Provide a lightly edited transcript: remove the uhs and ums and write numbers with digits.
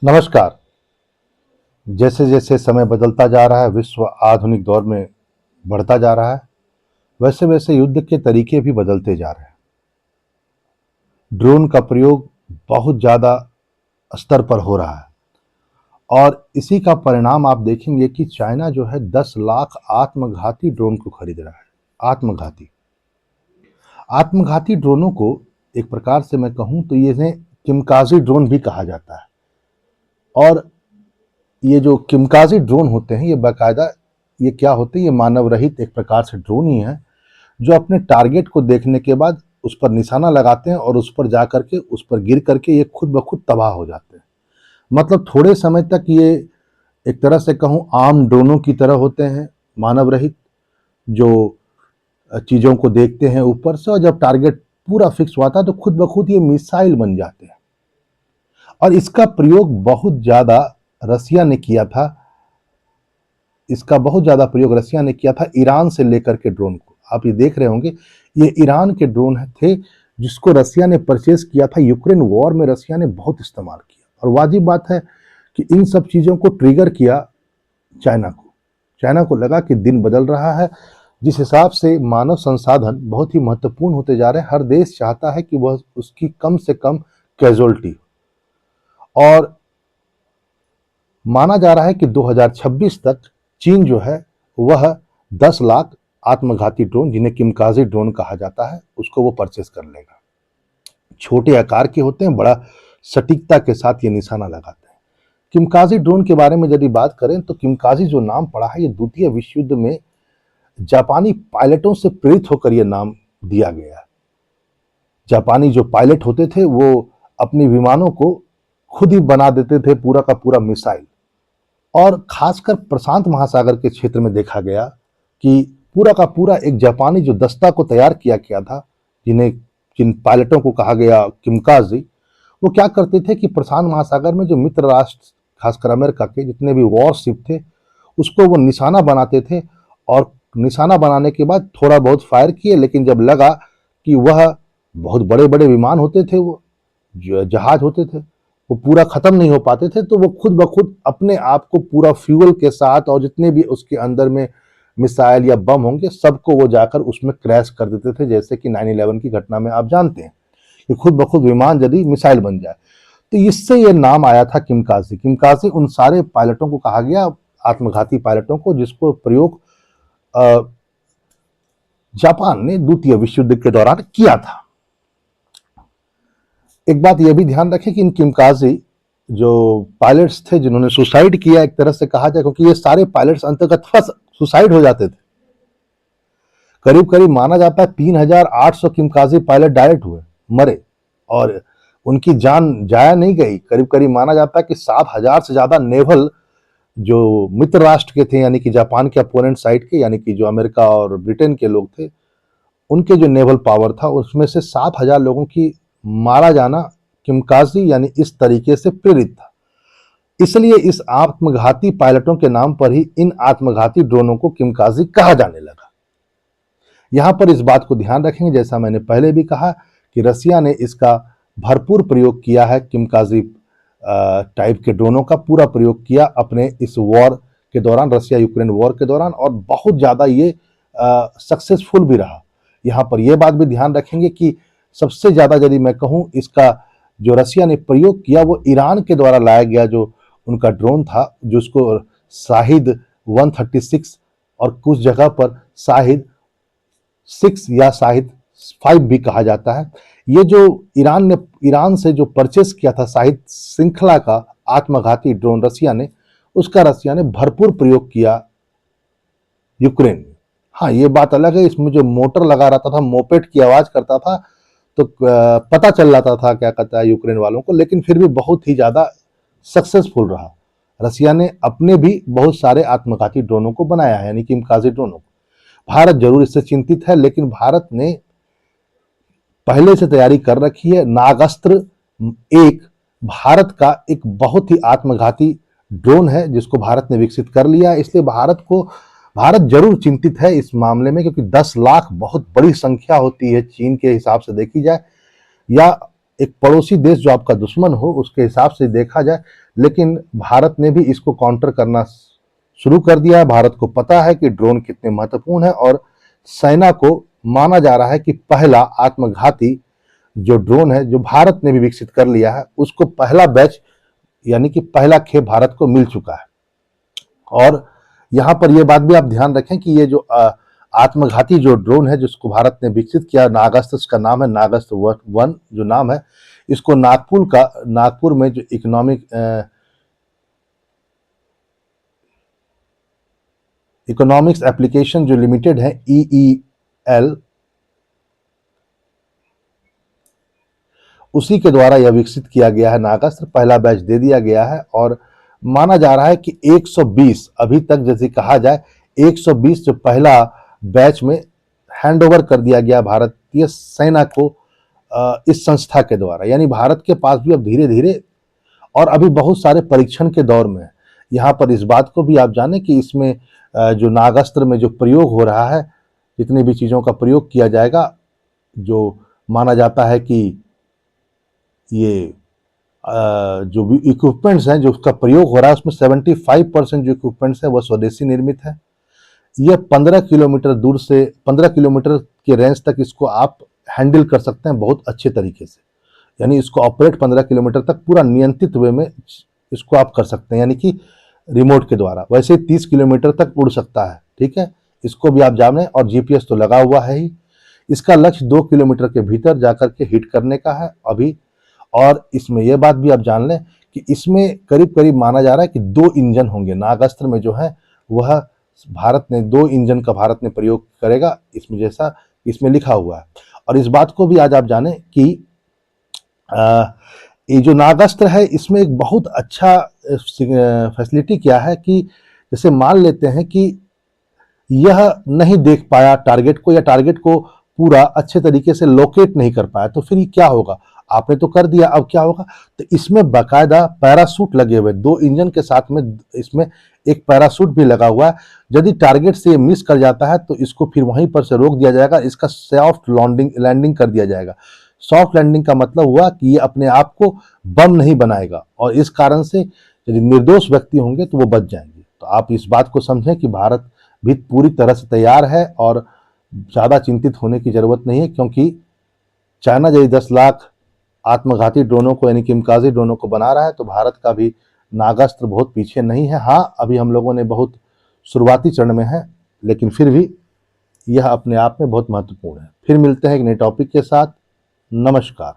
नमस्कार। जैसे जैसे समय बदलता जा रहा है, विश्व आधुनिक दौर में बढ़ता जा रहा है, वैसे वैसे युद्ध के तरीके भी बदलते जा रहे हैं। ड्रोन का प्रयोग बहुत ज़्यादा स्तर पर हो रहा है और इसी का परिणाम आप देखेंगे कि चाइना जो है 10 लाख आत्मघाती ड्रोन को खरीद रहा है। आत्मघाती आत्मघाती ड्रोनों को एक प्रकार से मैं कहूँ तो ये किमकाजी ड्रोन भी कहा जाता है। और ये जो किमकाजी ड्रोन होते हैं, ये बाकायदा ये क्या होते हैं, ये मानव रहित एक प्रकार से ड्रोन ही है जो अपने टारगेट को देखने के बाद उस पर निशाना लगाते हैं और उस पर जा करके उस पर गिर करके ये खुद ब खुद तबाह हो जाते हैं। मतलब थोड़े समय तक ये एक तरह से कहूँ आम ड्रोनों की तरह होते हैं, मानव रहित, जो चीज़ों को देखते हैं ऊपर से, और जब टारगेट पूरा फिक्स हुआ था तो खुद ब खुद ये मिसाइल बन जाते हैं। और इसका प्रयोग बहुत ज़्यादा रसिया ने किया था। इसका बहुत ज़्यादा प्रयोग रसिया ने किया था ईरान से लेकर के ड्रोन को। आप ये देख रहे होंगे, ये ईरान के ड्रोन थे जिसको रसिया ने परचेज किया था। यूक्रेन वॉर में रसिया ने बहुत इस्तेमाल किया और वाजिब बात है कि इन सब चीज़ों को ट्रिगर किया चाइना को। चाइना को लगा कि दिन बदल रहा है, जिस हिसाब से मानव संसाधन बहुत ही महत्वपूर्ण होते जा रहे हैं, हर देश चाहता है कि वह उसकी कम से कम कैजुअल्टी। और माना जा रहा है कि 2026 तक चीन जो है वह 10 लाख आत्मघाती ड्रोन, जिन्हें किमकाजी ड्रोन कहा जाता है, उसको वो परचेस कर लेगा। छोटे आकार के होते हैं, बड़ा सटीकता के साथ ये निशाना लगाते हैं। किमकाजी ड्रोन के बारे में यदि बात करें तो किमकाजी जो नाम पड़ा है, ये द्वितीय विश्व युद्ध में जापानी पायलटों से प्रेरित होकर यह नाम दिया गया। जापानी जो पायलट होते थे वो अपने विमानों को खुद ही बना देते थे, पूरा का पूरा मिसाइल। और खासकर प्रशांत महासागर के क्षेत्र में देखा गया कि पूरा का पूरा एक जापानी जो दस्ता को तैयार किया गया था, जिन पायलटों को कहा गया किमकाजी, वो क्या करते थे कि प्रशांत महासागर में जो मित्र राष्ट्र, खासकर अमेरिका के जितने भी वॉरशिप थे, उसको वो निशाना बनाते थे। और निशाना बनाने के बाद थोड़ा बहुत फायर किए, लेकिन जब लगा कि वह बहुत बड़े बड़े विमान होते थे, वो जहाज होते थे, वो पूरा खत्म नहीं हो पाते थे, तो वो खुद ब खुद अपने आप को पूरा फ्यूल के साथ और जितने भी उसके अंदर में मिसाइल या बम होंगे सबको वो जाकर उसमें क्रैश कर देते थे। जैसे कि 9/11 की घटना में आप जानते हैं कि खुद ब खुद विमान यदि मिसाइल बन जाए, तो इससे ये नाम आया था किमकाजी। किमकाजी उन सारे पायलटों को कहा गया, आत्मघाती पायलटों को, जिसको प्रयोग जापान ने द्वितीय विश्व युद्ध के दौरान किया था। एक बात यह भी ध्यान रखें कि इन किमकाजी जो पायलट्स थे जिन्होंने सुसाइड किया, एक तरह से कहा जाए, क्योंकि ये सारे पायलट्स अंततः सुसाइड हो जाते थे। करीब करीब माना जाता है 3,800 किमकाजी पायलट डायरेक्ट हुए, मरे, और उनकी जान जाया नहीं गई। करीब करीब माना जाता है कि 7,000 से ज्यादा नेवल जो मित्र राष्ट्र के थे, यानी कि जापान के अपोनेंट साइड के, यानी कि जो अमेरिका और ब्रिटेन के लोग थे, उनके जो नेवल पावर था उसमें से 7,000 लोगों की मारा जाना किमकाजी यानी इस तरीके से प्रेरित था। इसलिए इस आत्मघाती पायलटों के नाम पर ही इन आत्मघाती ड्रोनों को किमकाजी कहा जाने लगा। यहां पर इस बात को ध्यान रखेंगे, जैसा मैंने पहले भी कहा, कि रसिया ने इसका भरपूर प्रयोग किया है। किमकाजी टाइप के ड्रोनों का पूरा प्रयोग किया अपने इस वॉर के दौरान, रसिया यूक्रेन वॉर के दौरान, और बहुत ज़्यादा ये सक्सेसफुल भी रहा। यहाँ पर यह बात भी ध्यान रखेंगे कि सबसे ज़्यादा यदि मैं कहूँ, इसका जो रसिया ने प्रयोग किया वो ईरान के द्वारा लाया गया जो उनका ड्रोन था, जिसको शाहिद 136 और कुछ जगह पर शाहिद 6 या शाहिद 5 भी कहा जाता है। ये जो ईरान से जो परचेस किया था शाहिद श्रृंखला का आत्मघाती ड्रोन रसिया ने, उसका रसिया ने भरपूर प्रयोग किया यूक्रेन में। हाँ, ये बात अलग है, इसमें जो मोटर लगा रहता था, मोपेट की आवाज करता था, तो पता चल जाता था क्या कहता है यूक्रेन वालों को, लेकिन फिर भी बहुत ही ज्यादा सक्सेसफुल रहा। रसिया ने अपने भी बहुत सारे आत्मघाती ड्रोनों को बनाया है, यानी कि किमकाजी ड्रोनों को। भारत जरूर इससे चिंतित है, लेकिन भारत ने पहले से तैयारी कर रखी है। नागास्त्र एक भारत का एक बहुत ही आत्मघाती ड्रोन है जिसको भारत ने विकसित कर लिया है। इसलिए भारत जरूर चिंतित है इस मामले में, क्योंकि 10 लाख बहुत बड़ी संख्या होती है चीन के हिसाब से देखी जाए, या एक पड़ोसी देश जो आपका दुश्मन हो उसके हिसाब से देखा जाए, लेकिन भारत ने भी इसको काउंटर करना शुरू कर दिया है। भारत को पता है कि ड्रोन कितने महत्वपूर्ण है और सेना को माना जा रहा है कि पहला आत्मघाती जो ड्रोन है जो भारत ने भी विकसित कर लिया है, उसको पहला बैच यानी कि पहला खेप भारत को मिल चुका है। और यहाँ पर यह बात भी आप ध्यान रखें कि ये जो आत्मघाती जो ड्रोन है जिसको भारत ने विकसित किया, नागास्त्र इसका नाम है, नागास्त्र 1 जो नाम है, इसको नागपुर में जो इकोनॉमिक्स एप्लीकेशन जो लिमिटेड है EEL, उसी के द्वारा यह विकसित किया गया है। नागास्त्र पहला बैच दे दिया गया है और माना जा रहा है कि 120 अभी तक जैसे कहा जाए 120 जो पहला बैच में हैंडओवर कर दिया गया भारतीय सेना को इस संस्था के द्वारा। यानी भारत के पास भी अब धीरे धीरे और अभी बहुत सारे परीक्षण के दौर में है। यहाँ पर इस बात को भी आप जानें कि इसमें जो नागास्त्र में जो प्रयोग हो रहा है, जितनी भी चीज़ों का प्रयोग किया जाएगा, जो माना जाता है कि ये जो भी इक्विपमेंट्स हैं जो उसका प्रयोग हो रहा है उसमें 75% जो इक्विपमेंट्स है वह स्वदेशी निर्मित है। यह 15 किलोमीटर दूर से 15 किलोमीटर के रेंज तक इसको आप हैंडल कर सकते हैं बहुत अच्छे तरीके से। यानी इसको ऑपरेट 15 किलोमीटर तक पूरा नियंत्रित वे में इसको आप कर सकते हैं, यानी कि रिमोट के द्वारा। वैसे 30 किलोमीटर तक उड़ सकता है, ठीक है, इसको भी आप जानें। और GPS तो लगा हुआ है ही। इसका लक्ष्य 2 किलोमीटर के भीतर जाकर के हिट करने का है अभी। और इसमें यह बात भी आप जान लें कि इसमें करीब करीब माना जा रहा है कि 2 इंजन होंगे। नागास्त्र में जो है वह भारत ने 2 इंजन का भारत ने प्रयोग करेगा इसमें, जैसा इसमें लिखा हुआ है। और इस बात को भी आज आप जानें कि ये जो नागास्त्र है इसमें एक बहुत अच्छा फैसिलिटी क्या है कि जैसे मान लेते हैं कि यह नहीं देख पाया टारगेट को, या टारगेट को पूरा अच्छे तरीके से लोकेट नहीं कर पाया, तो फिर ये क्या होगा? आपने तो कर दिया, अब क्या होगा? तो इसमें बाकायदा पैरासूट लगे हुए, 2 इंजन के साथ में इसमें एक पैरासूट भी लगा हुआ है। यदि टारगेट से मिस कर जाता है तो इसको फिर वहीं पर से रोक दिया जाएगा, इसका सॉफ्ट लैंडिंग कर दिया जाएगा। सॉफ्ट लैंडिंग का मतलब हुआ कि ये अपने आप को बम नहीं बनाएगा और इस कारण से यदि निर्दोष व्यक्ति होंगे तो वो बच जाएंगे। तो आप इस बात को समझें कि भारत भी पूरी तरह से तैयार है और ज़्यादा चिंतित होने की ज़रूरत नहीं है, क्योंकि चाइना यदि 10 लाख आत्मघाती ड्रोनों को यानी किमकाजी ड्रोनों को बना रहा है तो भारत का भी नागास्त्र बहुत पीछे नहीं है। हाँ, अभी हम लोगों ने बहुत शुरुआती चरण में है, लेकिन फिर भी यह अपने आप में बहुत महत्वपूर्ण है। फिर मिलते हैं एक नए टॉपिक के साथ। नमस्कार।